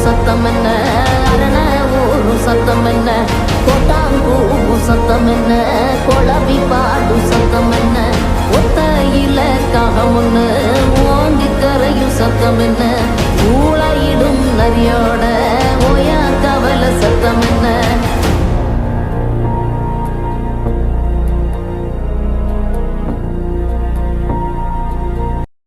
சத்தம் என்ன, அரண ஊரும் சத்தம் என்ன, கோட்டாங்கூவும் சத்தம் என்ன, குழவி பாடும் சத்தம் என்ன, ஒத்தையில காகம் ஒண்ணு